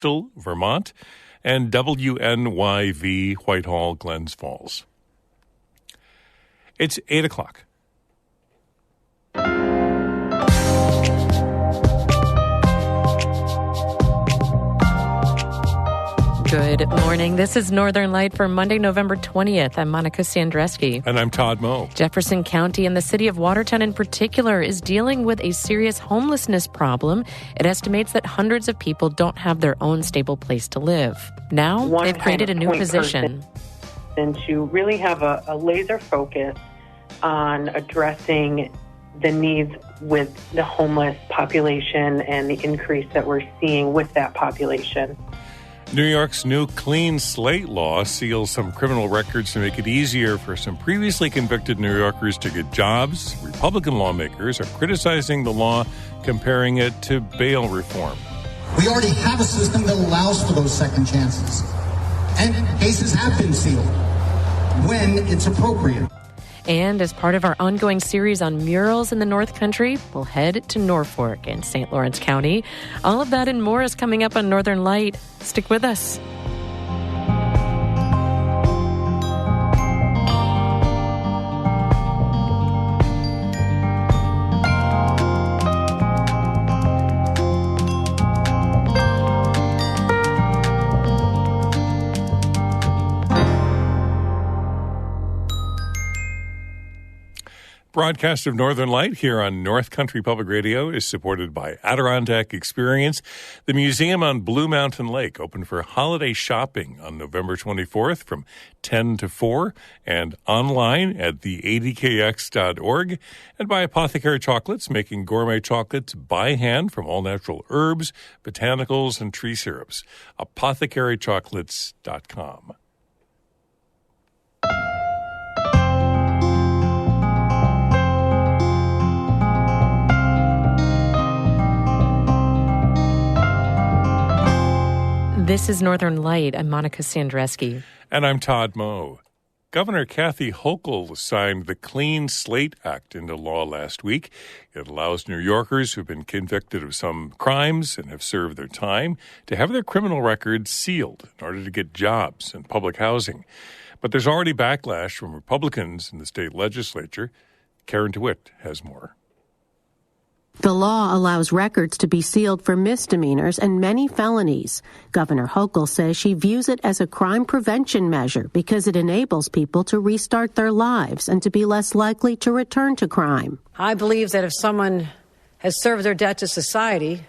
Vermont, and WNYV Whitehall, Glens Falls. It's 8 o'clock. Good morning. This is Northern Light for Monday, November 20th. I'm Monica Sandreski. And I'm Todd Moe. Jefferson County and the city of Watertown in particular is dealing with a serious homelessness problem. It estimates that hundreds of people don't have their own stable place to live. Now, they've created a new position. And to really have a laser focus on addressing the needs with the homeless population and the increase that we're seeing with that population. New York's new clean slate law seals some criminal records to make it easier for some previously convicted New Yorkers to get jobs. Republican lawmakers are criticizing the law, comparing it to bail reform. We already have a system that allows for those second chances. And cases have been sealed when it's appropriate. And as part of our ongoing series on murals in the North Country, we'll head to Norfolk and St. Lawrence County. All of that and more is coming up on Northern Light. Stick with us. Broadcast of Northern Light here on North Country Public Radio is supported by Adirondack Experience. The museum on Blue Mountain Lake open for holiday shopping on November 24th from 10 to 4 and online at the80kx.org. And by Apothecary Chocolates, making gourmet chocolates by hand from all natural herbs, botanicals, and tree syrups. apothecarychocolates.com. This is Northern Light. I'm Monica Sandreski. And I'm Todd Moe. Governor Kathy Hochul signed the Clean Slate Act into law last week. It allows New Yorkers who've been convicted of some crimes and have served their time to have their criminal records sealed in order to get jobs and public housing. But there's already backlash from Republicans in the state legislature. Karen DeWitt has more. The law allows records to be sealed for misdemeanors and many felonies. Governor Hochul says she views it as a crime prevention measure because it enables people to restart their lives and to be less likely to return to crime. I believe that if someone has served their debt to society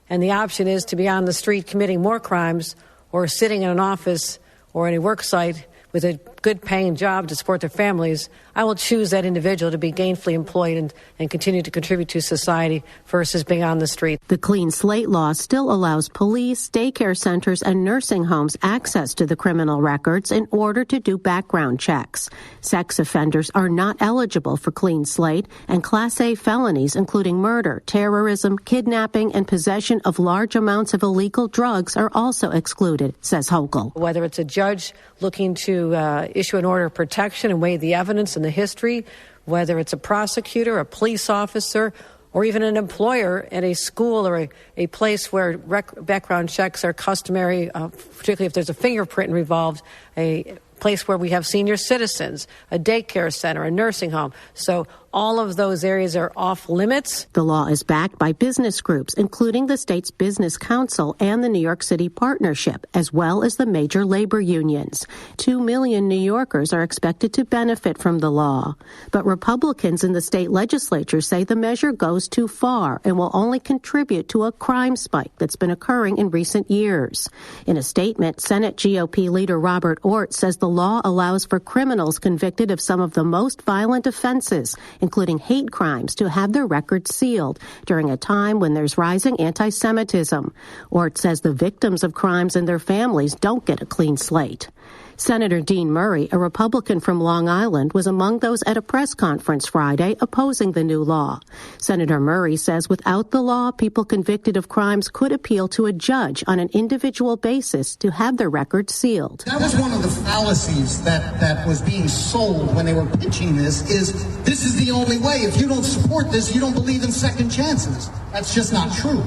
and the option is to be on the street committing more crimes or sitting in an office or in a work site with a good-paying job to support their families, I will choose that individual to be gainfully employed and continue to contribute to society versus being on the street. The Clean Slate law still allows police, daycare centers, and nursing homes access to the criminal records in order to do background checks. Sex offenders are not eligible for Clean Slate, and Class A felonies, including murder, terrorism, kidnapping, and possession of large amounts of illegal drugs, are also excluded, says Hochul. Whether it's a judge looking to issue an order of protection and weigh the evidence and the history, whether it's a prosecutor, a police officer, or even an employer at a school or a place where background checks are customary, particularly if there's a fingerprint involved, a place where we have senior citizens, a daycare center, a nursing home. So all of those areas are off limits. The law is backed by business groups, including the state's Business Council and the New York City Partnership, as well as the major labor unions. 2 million New Yorkers are expected to benefit from the law. But Republicans in the state legislature say the measure goes too far and will only contribute to a crime spike that's been occurring in recent years. In a statement, Senate GOP leader Robert Ort says the law allows for criminals convicted of some of the most violent offenses, including hate crimes, to have their records sealed during a time when there's rising anti-Semitism. Ort says the victims of crimes and their families don't get a clean slate. Senator Dean Murray, a Republican from Long Island, was among those at a press conference Friday opposing the new law. Senator Murray says without the law, people convicted of crimes could appeal to a judge on an individual basis to have their records sealed. That was one of the fallacies that was being sold when they were pitching this is the only way. If you don't support this, you don't believe in second chances. That's just not true.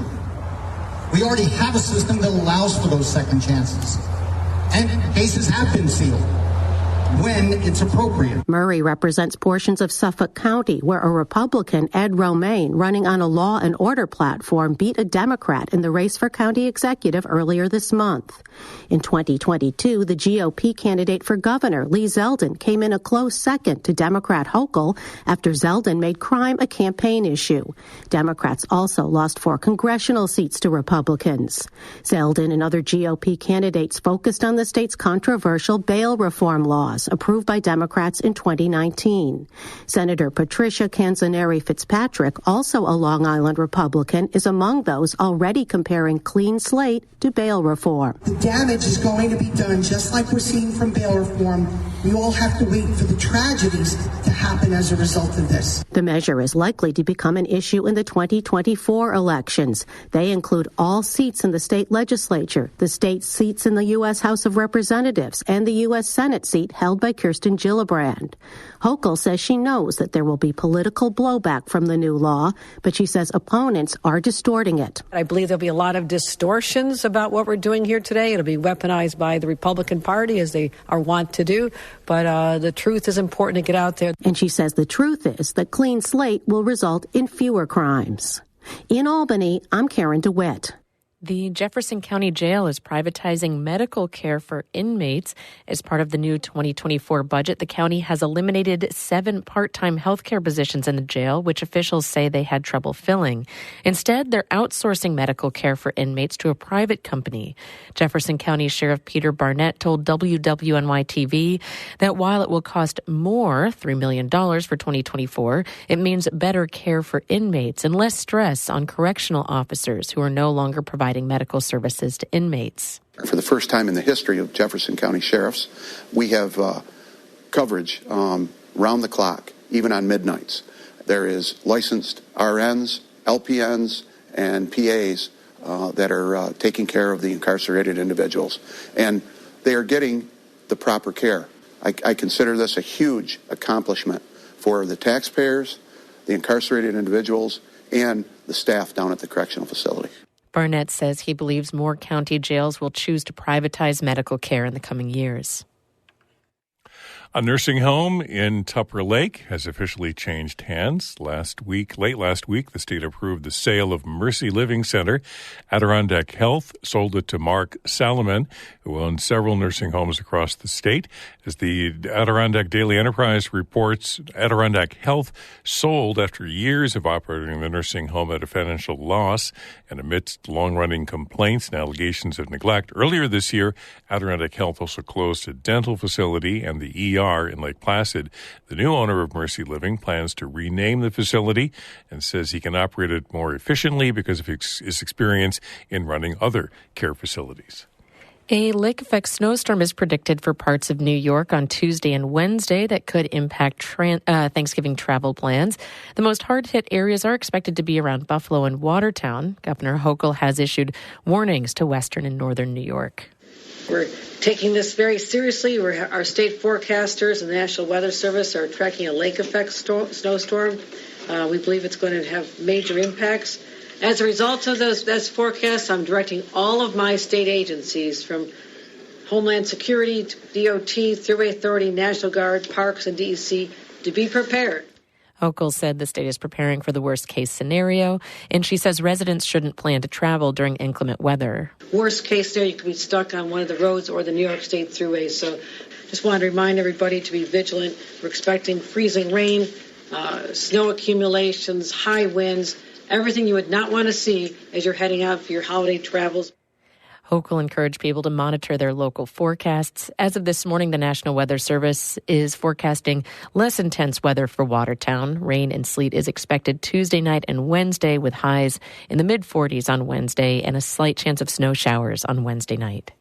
We already have a system that allows for those second chances. And cases have been sealed when it's appropriate. Murray represents portions of Suffolk County, where a Republican, Ed Romaine, running on a law and order platform, beat a Democrat in the race for county executive earlier this month. In 2022, the GOP candidate for governor, Lee Zeldin, came in a close second to Democrat Hochul after Zeldin made crime a campaign issue. Democrats also lost 4 congressional seats to Republicans. Zeldin and other GOP candidates focused on the state's controversial bail reform laws approved by Democrats in 2019. Senator Patricia Canzoneri Fitzpatrick, also a Long Island Republican, is among those already comparing clean slate to bail reform. The damage is going to be done just like we're seeing from bail reform. We all have to wait for the tragedies to happen as a result of this. The measure is likely to become an issue in the 2024 elections. They include all seats in the state legislature, the state seats in the U.S. House of Representatives, and the U.S. Senate seat held by Kirsten Gillibrand. Hochul says she knows that there will be political blowback from the new law, but she says opponents are distorting it. I believe there'll be a lot of distortions about what we're doing here today. It'll be weaponized by the Republican Party, as they are wont to do. But the truth is important to get out there. And she says the truth is that clean slate will result in fewer crimes. In Albany, I'm Karen DeWitt. The Jefferson County Jail is privatizing medical care for inmates. As part of the new 2024 budget, the county has eliminated 7 part-time healthcare positions in the jail, which officials say they had trouble filling. Instead, they're outsourcing medical care for inmates to a private company. Jefferson County Sheriff Peter Barnett told WWNY-TV that while it will cost more, $3 million for 2024, it means better care for inmates and less stress on correctional officers who are no longer providing medical services to inmates. For the first time in the history of Jefferson County Sheriffs, we have coverage round the clock, even on midnights. There is licensed RNs, LPNs, and PAs that are taking care of the incarcerated individuals. And they are getting the proper care. I consider this a huge accomplishment for the taxpayers, the incarcerated individuals, and the staff down at the correctional facility. Barnett says he believes more county jails will choose to privatize medical care in the coming years. A nursing home in Tupper Lake has officially changed hands. Late last week, the state approved the sale of Mercy Living Center. Adirondack Health sold it to Mark Salomon, who owns several nursing homes across the state. As the Adirondack Daily Enterprise reports, Adirondack Health sold after years of operating the nursing home at a financial loss and amidst long-running complaints and allegations of neglect. Earlier this year, Adirondack Health also closed a dental facility and the ER in Lake Placid. The new owner of Mercy Living plans to rename the facility and says he can operate it more efficiently because of his experience in running other care facilities. A lake-effect snowstorm is predicted for parts of New York on Tuesday and Wednesday that could impact Thanksgiving travel plans. The most hard-hit areas are expected to be around Buffalo and Watertown. Governor Hochul has issued warnings to western and northern New York. We're taking this very seriously. Our state forecasters and the National Weather Service are tracking a lake-effect snowstorm. We believe it's going to have major impacts. As a result of those forecasts, I'm directing all of my state agencies, from Homeland Security, DOT, Thruway Authority, National Guard, Parks, and DEC, to be prepared. Hochul said the state is preparing for the worst-case scenario, and she says residents shouldn't plan to travel during inclement weather. Worst-case scenario, you could be stuck on one of the roads or the New York State Thruway. So just wanted to remind everybody to be vigilant. We're expecting freezing rain, snow accumulations, high winds, everything you would not want to see as you're heading out for your holiday travels. Hochul encouraged people to monitor their local forecasts. As of this morning, the National Weather Service is forecasting less intense weather for Watertown. Rain and sleet is expected Tuesday night and Wednesday, with highs in the mid-40s on Wednesday and a slight chance of snow showers on Wednesday night.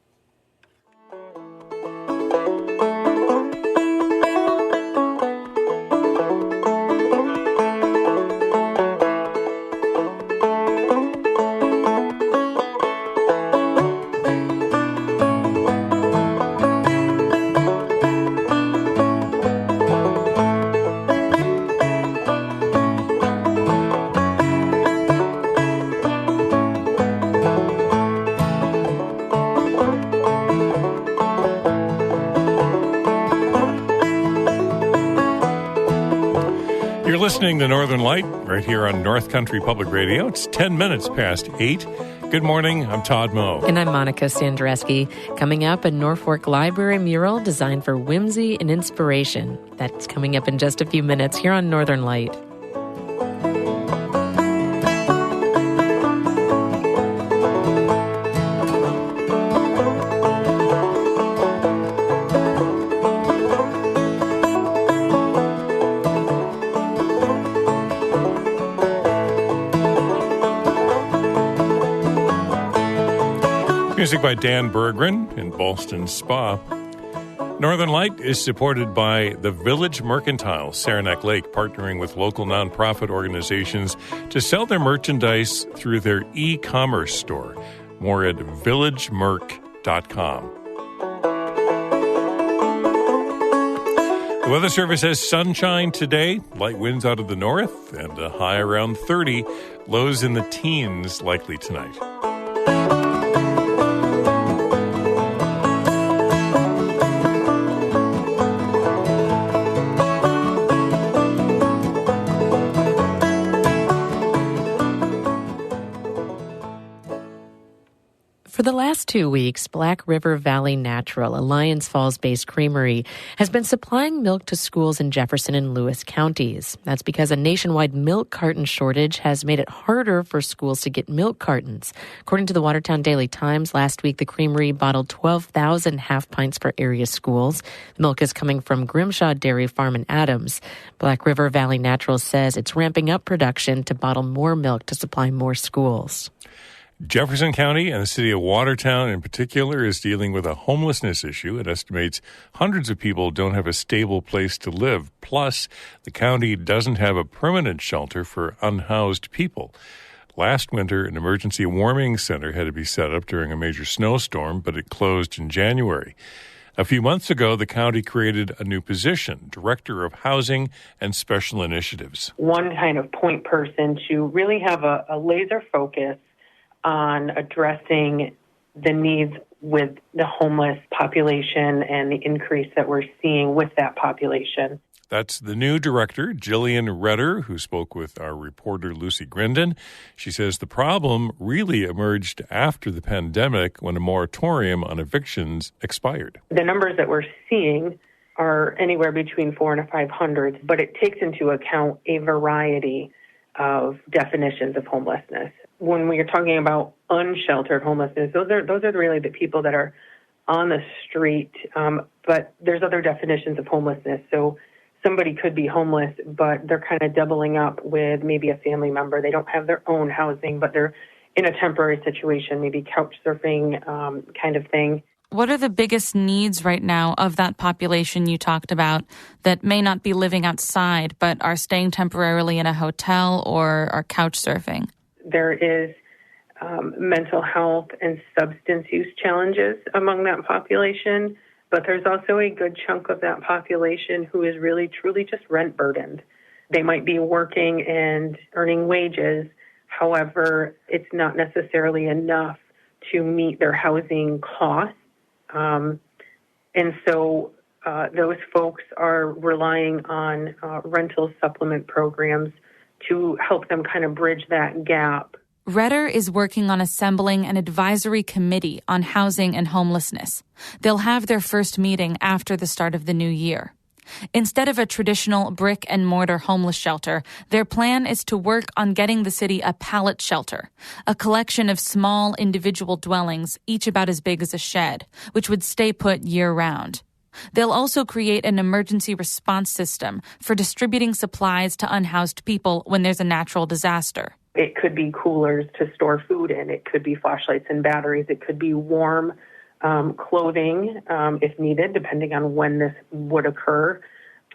listening to Northern Light right here on North Country Public Radio. It's 10 minutes past 8. Good morning. I'm Todd Moe. And I'm Monica Sandreski. Coming up, a Norfolk Library mural designed for whimsy and inspiration. That's coming up in just a few minutes here on Northern Light. Music by Dan Berggren in Ballston Spa. Northern Light is supported by the Village Mercantile, Saranac Lake, partnering with local nonprofit organizations to sell their merchandise through their e-commerce store. More at villagemerc.com. The Weather Service has sunshine today, light winds out of the north, and a high around 30, lows in the teens likely tonight. For the last 2 weeks, Black River Valley Natural, a Lyons Falls-based creamery, has been supplying milk to schools in Jefferson and Lewis counties. That's because a nationwide milk carton shortage has made it harder for schools to get milk cartons. According to the Watertown Daily Times, last week the creamery bottled 12,000 half pints for area schools. The milk is coming from Grimshaw Dairy Farm in Adams. Black River Valley Natural says it's ramping up production to bottle more milk to supply more schools. Jefferson County and the city of Watertown in particular is dealing with a homelessness issue. It estimates hundreds of people don't have a stable place to live. Plus, the county doesn't have a permanent shelter for unhoused people. Last winter, an emergency warming center had to be set up during a major snowstorm, but it closed in January. A few months ago, the county created a new position, Director of Housing and Special Initiatives. One kind of point person to really have a laser focus on addressing the needs with the homeless population and the increase that we're seeing with that population. That's the new director, Jillian Redder, who spoke with our reporter Lucy Grindon. She says the problem really emerged after the pandemic when a moratorium on evictions expired. The numbers that we're seeing are anywhere between 400 and 500, but it takes into account a variety of definitions of homelessness. When we are talking about unsheltered homelessness, those are really the people that are on the street. But there's other definitions of homelessness. So somebody could be homeless, but they're kind of doubling up with maybe a family member. They don't have their own housing, but they're in a temporary situation, maybe couch surfing kind of thing. What are the biggest needs right now of that population you talked about that may not be living outside but are staying temporarily in a hotel or are couch surfing? There is mental health and substance use challenges among that population, but there's also a good chunk of that population who is really, truly just rent burdened. They might be working and earning wages. However, it's not necessarily enough to meet their housing costs. And so those folks are relying on rental supplement programs to help them kind of bridge that gap. Redder is working on assembling an advisory committee on housing and homelessness. They'll have their first meeting after the start of the new year. Instead of a traditional brick-and-mortar homeless shelter, their plan is to work on getting the city a pallet shelter, a collection of small individual dwellings, each about as big as a shed, which would stay put year-round. They'll also create an emergency response system for distributing supplies to unhoused people when there's a natural disaster. It could be coolers to store food in. It could be flashlights and batteries. It could be warm clothing if needed, depending on when this would occur.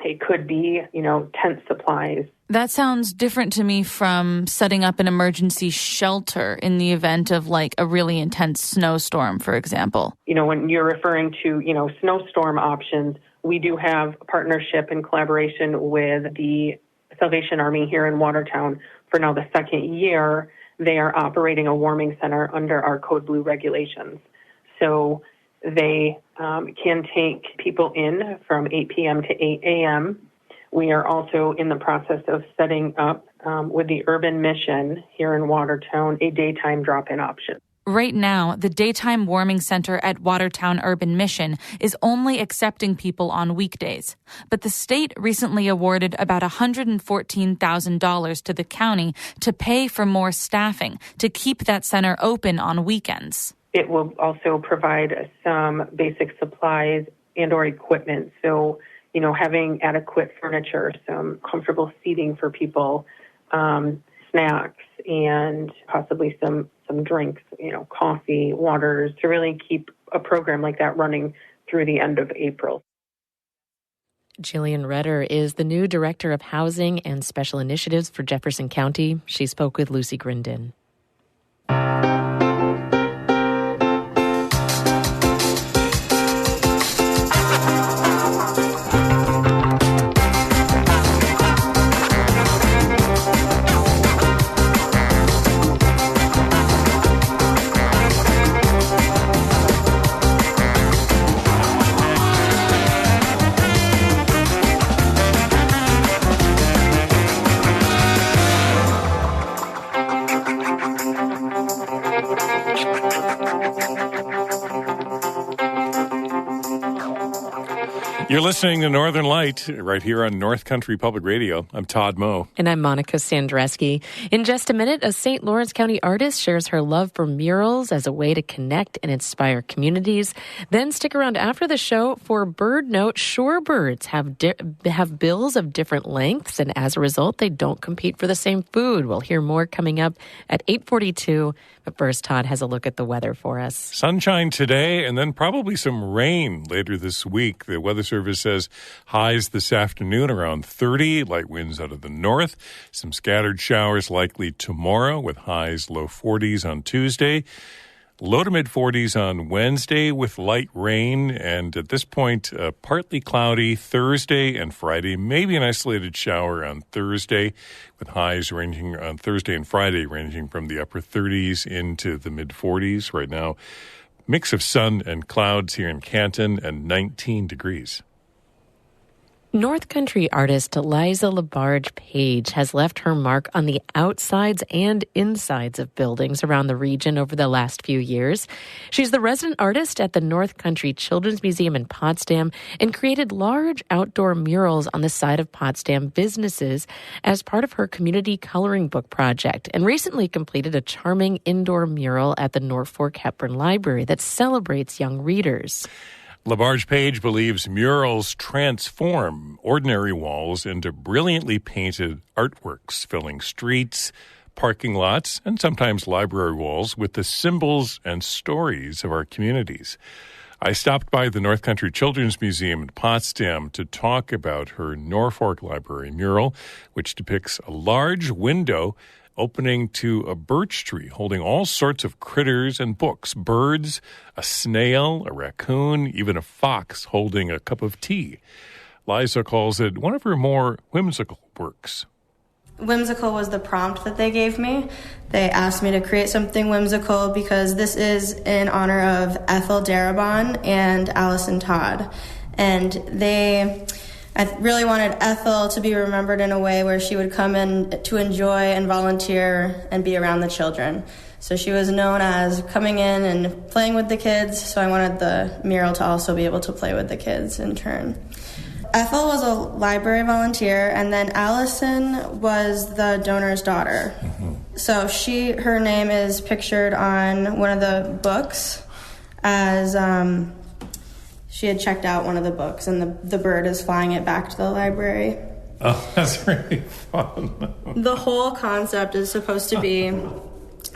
It could be, tent supplies. That sounds different to me from setting up an emergency shelter in the event of like a really intense snowstorm, for example. When you're referring to, snowstorm options, we do have a partnership and collaboration with the Salvation Army here in Watertown. For now the second year, they are operating a warming center under our Code Blue regulations. So they can take people in from 8 p.m. to 8 a.m. We are also in the process of setting up with the Urban Mission here in Watertown a daytime drop-in option. Right now, the Daytime Warming Center at Watertown Urban Mission is only accepting people on weekdays. But the state recently awarded about $114,000 to the county to pay for more staffing to keep that center open on weekends. It will also provide some basic supplies and or equipment. So, having adequate furniture, some comfortable seating for people, snacks, and possibly some drinks, coffee, waters, to really keep a program like that running through the end of April. Jillian Redder is the new Director of Housing and Special Initiatives for Jefferson County. She spoke with Lucy Grindin. You're listening to Northern Light right here on North Country Public Radio. I'm Todd Moe. And I'm Monica Sandreski. In just a minute, a St. Lawrence County artist shares her love for murals as a way to connect and inspire communities. Then stick around after the show for Bird Note. Shorebirds have bills of different lengths, and as a result, they don't compete for the same food. We'll hear more coming up at 8:42. But first, Todd has a look at the weather for us. Sunshine today and then probably some rain later this week. The Weather Service says highs this afternoon around 30, light winds out of the north. Some scattered showers likely tomorrow with highs low 40s on Tuesday. Low to mid 40s on Wednesday with light rain, and at this point, partly cloudy Thursday and Friday. Maybe an isolated shower on Thursday, with highs ranging on Thursday and Friday ranging from the upper 30s into the mid 40s. Right now, mix of sun and clouds here in Canton and 19 degrees. North Country artist Liza LaBarge Page has left her mark on the outsides and insides of buildings around the region over the last few years. She's the resident artist at the North Country Children's Museum in Potsdam and created large outdoor murals on the side of Potsdam businesses as part of her community coloring book project, and recently completed a charming indoor mural at the Norfolk Hepburn Library that celebrates young readers. LaBarge Page believes murals transform ordinary walls into brilliantly painted artworks, filling streets, parking lots, and sometimes library walls with the symbols and stories of our communities. I stopped by the North Country Children's Museum in Potsdam to talk about her Norfolk Library mural, which depicts a large window opening to a birch tree holding all sorts of critters and books, birds, a snail, a raccoon, even a fox holding a cup of tea. Liza calls it one of her more whimsical works. Whimsical was the prompt that they gave me. They asked me to create something whimsical because this is in honor of Ethel Darabont and Allison Todd. And I really wanted Ethel to be remembered in a way where she would come in to enjoy and volunteer and be around the children. So she was known as coming in and playing with the kids, so I wanted the mural to also be able to play with the kids in turn. Ethel was a library volunteer, and then Allison was the donor's daughter. Mm-hmm. So her name is pictured on one of the books as she had checked out one of the books, and the bird is flying it back to the library. Oh, that's really fun. The whole concept is supposed to be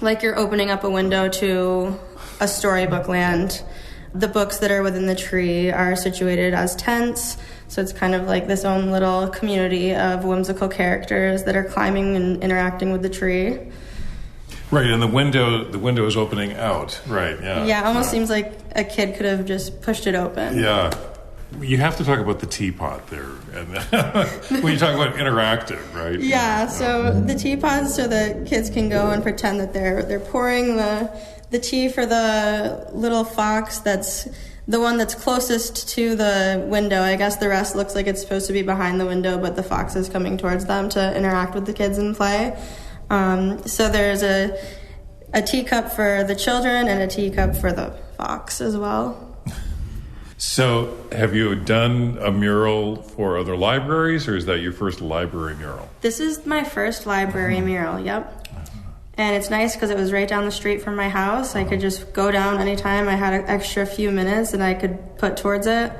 like you're opening up a window to a storybook land. The books that are within the tree are situated as tents, so it's kind of like this own little community of whimsical characters that are climbing and interacting with the tree. Right, and the window is opening out. Right, yeah. Yeah, it almost seems like a kid could have just pushed it open. Yeah. You have to talk about the teapot there. And when you talk about interactive, right? Yeah, so the teapot, so the kids can go and pretend that they're pouring the tea for the little fox that's the one that's closest to the window. I guess the rest looks like it's supposed to be behind the window, but the fox is coming towards them to interact with the kids and play. So there's a teacup for the children and a teacup for the fox as well. So have you done a mural for other libraries, or is that your first library mural? This is my first library mural, yep. And it's nice because it was right down the street from my house. I could just go down anytime I had an extra few minutes and I could put towards it.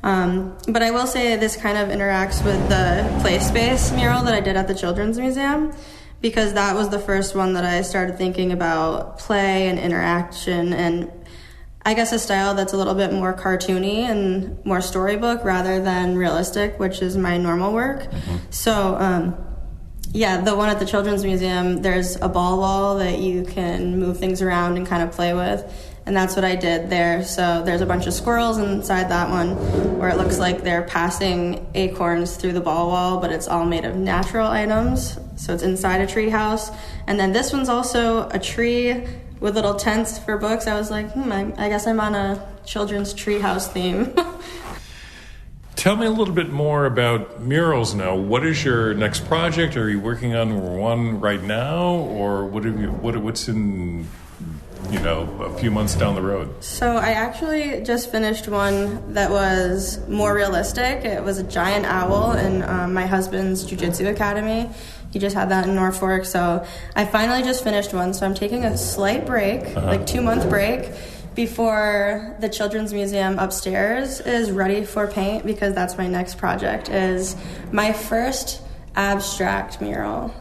But I will say this kind of interacts with the play space mural that I did at the Children's Museum, because that was the first one that I started thinking about play and interaction, and I guess a style that's a little bit more cartoony and more storybook rather than realistic, which is my normal work. So, yeah, the one at the Children's Museum, there's a ball wall that you can move things around and kind of play with, and that's what I did there. So there's a bunch of squirrels inside that one where it looks like they're passing acorns through the ball wall, but it's all made of natural items, so it's inside a tree house. And then this one's also a tree with little tents for books. I was like, I guess I'm on a children's treehouse theme. Tell me a little bit more about murals now. What is your next project? Are you working on one right now, or what's in, a few months down the road? So I actually just finished one that was more realistic. It was a giant owl in my husband's jiu-jitsu academy. He just had that in Norfolk, so I finally just finished one. So I'm taking a slight break, like 2-month break, before the Children's Museum upstairs is ready for paint, because that's my next project, is my first abstract mural.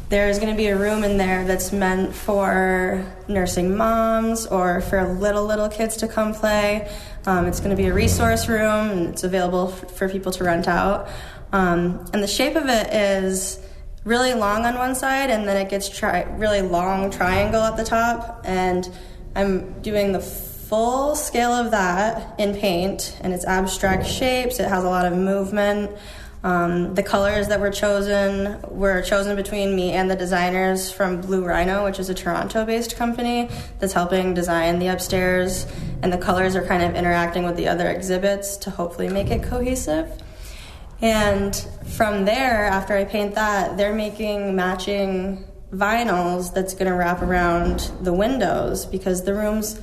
There's going to be a room in there that's meant for nursing moms or for little kids to come play. It's going to be a resource room, and it's available for people to rent out. And the shape of it is really long on one side, and then it gets really long triangle at the top, and I'm doing the full scale of that in paint, and it's abstract shapes. It has a lot of movement. The colors that were chosen between me and the designers from Blue Rhino, which is a Toronto-based company that's helping design the upstairs, and the colors are kind of interacting with the other exhibits to hopefully make it cohesive. And from there, after I paint that, they're making matching vinyls that's going to wrap around the windows, because the rooms,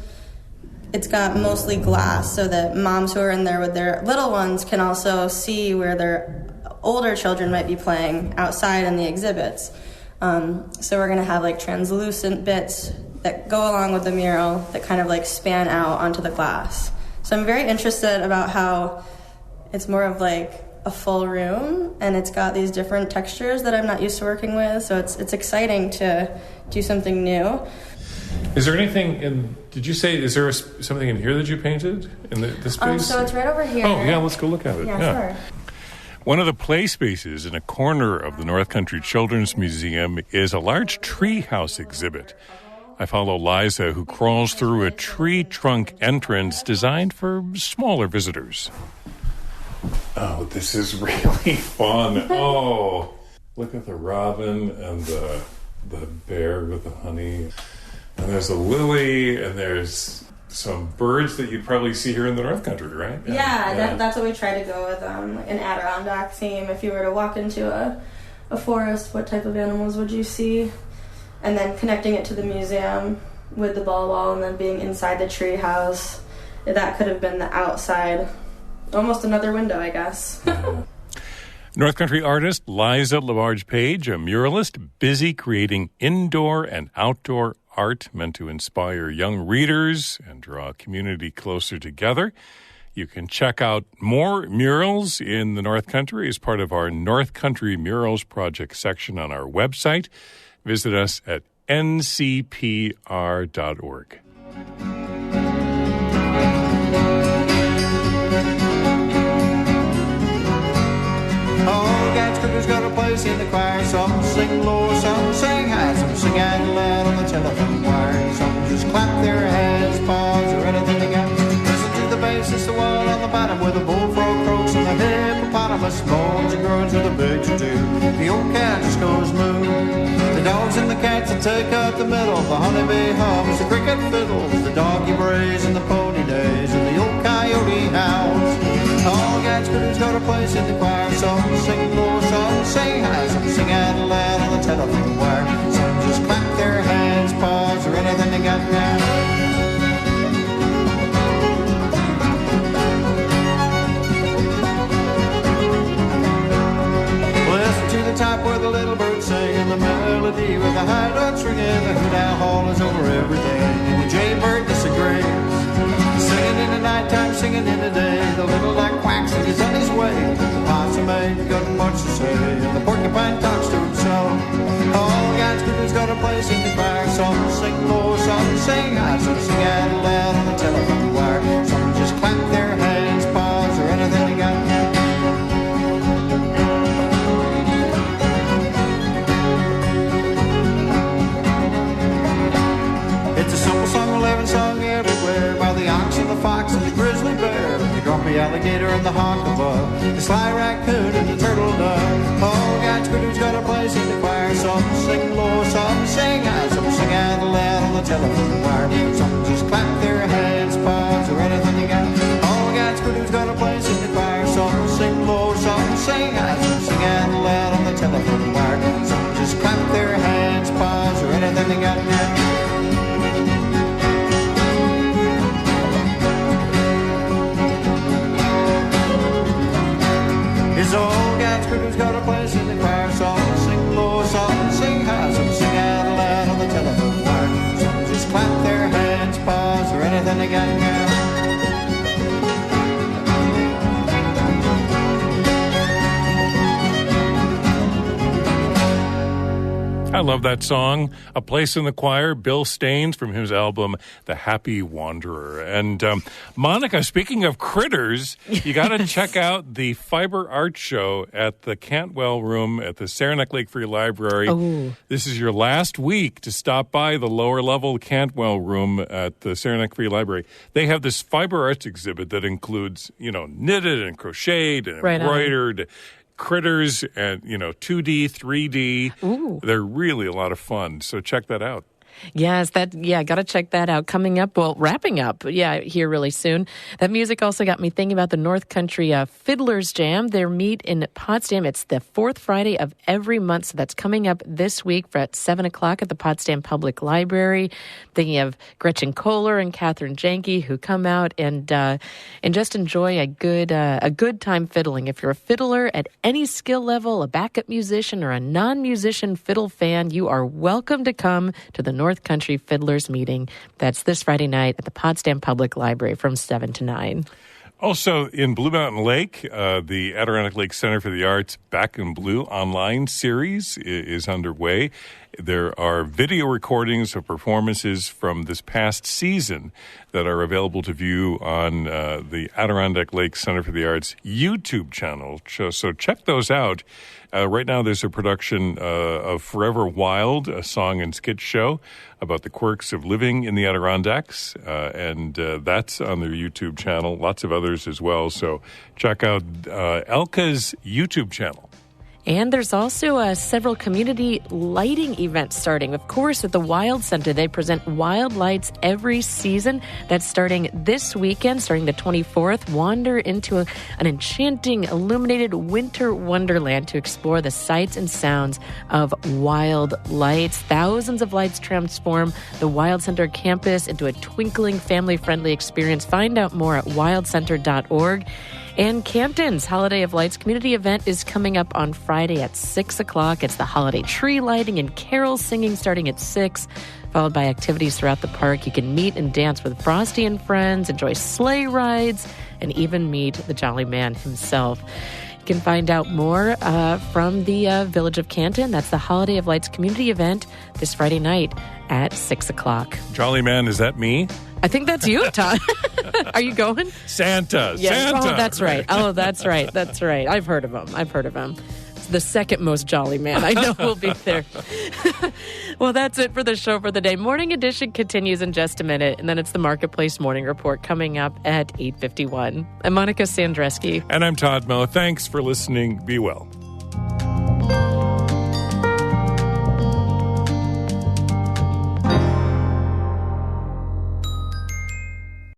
it's got mostly glass, so that moms who are in there with their little ones can also see where their older children might be playing outside in the exhibits. So we're going to have like translucent bits that go along with the mural that kind of like span out onto the glass. So I'm very interested about how it's more of like a full room, and it's got these different textures that I'm not used to working with, so it's exciting to do something new. Is there anything did you say, is there something in here that you painted in the space? So it's right over here. Oh, yeah, let's go look at it. Yeah, sure. One of the play spaces in a corner of the North Country Children's Museum is a large treehouse exhibit. I follow Liza, who crawls through a tree trunk entrance designed for smaller visitors. Oh, this is really fun. Oh, look at the robin and the bear with the honey. And there's a lily, and there's some birds that you'd probably see here in the North Country, right? Yeah. That's what we try to go with, an Adirondack theme. If you were to walk into a forest, what type of animals would you see? And then connecting it to the museum with the ball wall, and then being inside the tree house. That could have been the outside. Almost another window, I guess. North Country artist Liza LaBarge Page, a muralist busy creating indoor and outdoor art meant to inspire young readers and draw a community closer together. You can check out more murals in the North Country as part of our North Country Murals Project section on our website. Visit us at ncpr.org. Who's got a place in the choir? Some sing low, some sing high, some sing out loud on the telephone wire. Some just clap their hands, paws, or anything they got. Listen to the bassist, the one on the bottom, where the bullfrog croaks and the hippopotamus moans and groans with a big to-do. The old cat just goes moo. The dogs and the cats that take up the middle. The honeybee hums, the cricket fiddles, the doggy brays and the pony days. got a place in the choir. Some sing low, some sing high, some sing out loud on the telephone wire. Some just clap their hands, paws, or anything they got now. Top where the little birds sing and the melody with the high notes ringing. The hoot owl hall is over everything and the jaybird disagrees. Singing in the nighttime, singing in the day. The little duck quacks and he's on his way. The possum ain't got much to say and the porcupine talks to himself. All God's creatures got a place in the choir. Some sing low, some sing high, some sing out loud on the telephone wire. Some just clap their hands, paws, or anything they got. It's a simple song, 11 song everywhere, by the ox and the fox and the grizzly bear, the grumpy alligator and the hawk above, the sly raccoon and the turtle dove. All God's creatures got a place in the choir. Some sing low, some sing high, some sing out loud on the telephone wire. Some just clap their hands, paws, or anything they got. All God's creatures got a place in the choir. Some sing low, some sing high, some sing out loud on the telephone wire. Some just clap their hands, paws, or anything they got now. His old God's creature's got a place in the choir. Some sing low, some sing high, some sing out loud on the telephone wire. Some just clap their hands, paws, or anything they got now. I love that song, A Place in the Choir, Bill Staines from his album, The Happy Wanderer. And Monica, speaking of critters, you got to check out the Fiber Art Show at the Cantwell Room at the Saranac Lake Free Library. Oh. This is your last week to stop by the lower level Cantwell Room at the Saranac Free Library. They have this fiber arts exhibit that includes, knitted and crocheted and embroidered critters and 2D, 3D. Ooh. They're really a lot of fun, so check that out. Yes, gotta check that out. Coming up, wrapping up, here really soon. That music also got me thinking about the North Country Fiddlers Jam. Their meet in Potsdam. It's the fourth Friday of every month, so that's coming up this week at 7 o'clock at the Potsdam Public Library. Thinking of Gretchen Kohler and Catherine Janke, who come out and just enjoy a good time fiddling. If you're a fiddler at any skill level, a backup musician or a non-musician fiddle fan, you are welcome to come to the North Country Fiddlers meeting. That's this Friday night at the Potsdam Public Library from 7 to 9. Also, in Blue Mountain Lake, the Adirondack Lake Center for the Arts Back in Blue online series is underway. There are video recordings of performances from this past season that are available to view on the Adirondack Lake Center for the Arts YouTube channel. So check those out. Right now, there's a production of Forever Wild, a song and skit show about the quirks of living in the Adirondacks, and that's on their YouTube channel. Lots of others as well. So check out Elka's YouTube channel. And there's also several community lighting events starting. Of course, at the Wild Center, they present wild lights every season. That's starting this weekend, starting the 24th. Wander into an enchanting, illuminated winter wonderland to explore the sights and sounds of wild lights. Thousands of lights transform the Wild Center campus into a twinkling, family-friendly experience. Find out more at wildcenter.org. And Campton's Holiday of Lights community event is coming up on Friday at 6 o'clock. It's the holiday tree lighting and carol singing starting at 6, followed by activities throughout the park. You can meet and dance with Frosty and friends, enjoy sleigh rides, and even meet the Jolly Man himself. You can find out more from the Village of Canton. That's the Holiday of Lights community event this Friday night at 6 o'clock. Jolly Man, is that me? I think that's you, Todd. Are you going? Santa. Yes. Santa. Oh, that's right. That's right. I've heard of him. It's the second most jolly man I know will be there. Well, that's it for the show for the day. Morning Edition continues in just a minute, and then it's the Marketplace Morning Report coming up at 8:51. I'm Monica Sandreski. And I'm Todd Moe. Thanks for listening. Be well.